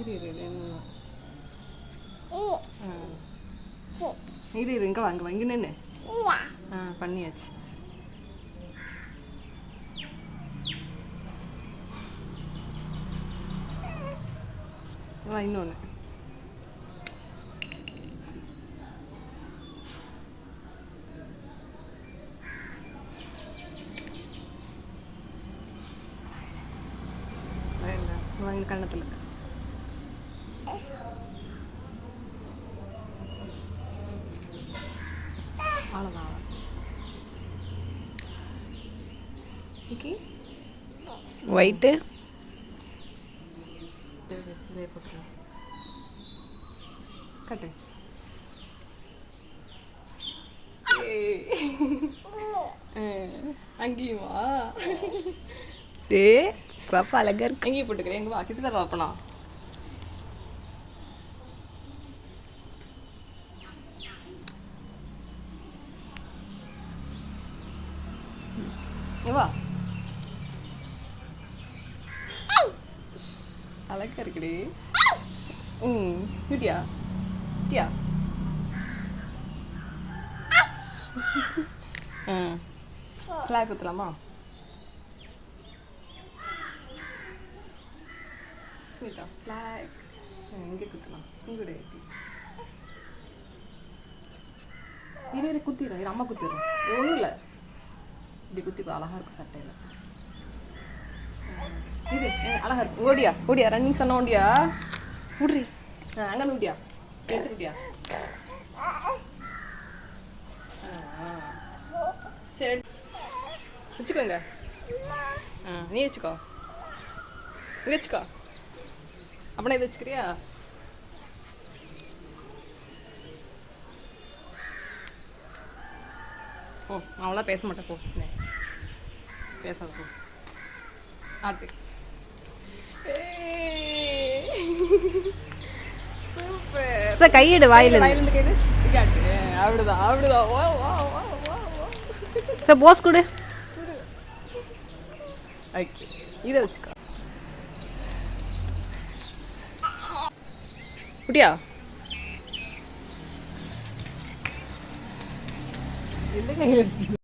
இரு இங்கே வாங்க வாங்கி நின்று பண்ணியாச்சு. இன்னொன்று வாங்கி கண்ணத்தில் அவ்வளோதான். ஒயிட்டு கட்டு. அங்கேயுமா பாப்பா அழகா இருக்கு. எங்கேயும் போட்டுக்கிறேன். எங்க வாக்கிட்டு தான் பாப்பனா. வா அழகா இருக்குடி. குட்டியா குட்டியா ஃப்ளாக் குத்தலாமா? ஸ்மிதா ஃப்ளாக் இங்கே குத்தலாம். இங்கே இரு குத்திடும். இரு அம்மா குத்திடும். ஒன்றும் இல்லை, இப்படி குத்திப்போ அழகா இருக்கும் சட்டையில். இது அழகா இருக்கும். ஓடியா ஓடியா ரன்னிங் சொன்ன ஓடியா விட்றி. அங்கே ஊட்டியா எடுத்துக்கிட்டியா? சரி வச்சுக்கோங்க. நீ வச்சுக்கோ, நீ வச்சுக்கோ. அப்படின்னா இது வச்சுக்கிறியா? ஓ அவளாம் பேச மாட்டேன். போ பேசாத போ. ஆட்டு சூப்பர். கையெடு வாயில வாயிலிருந்து கையில காட்டு. அப்படிதான் அப்படிதான். வா வா வா வா வா. சரி போஸ் கொடு. ஓகே இதை வச்சுக்கோ. குட்டியா எந்த கையில்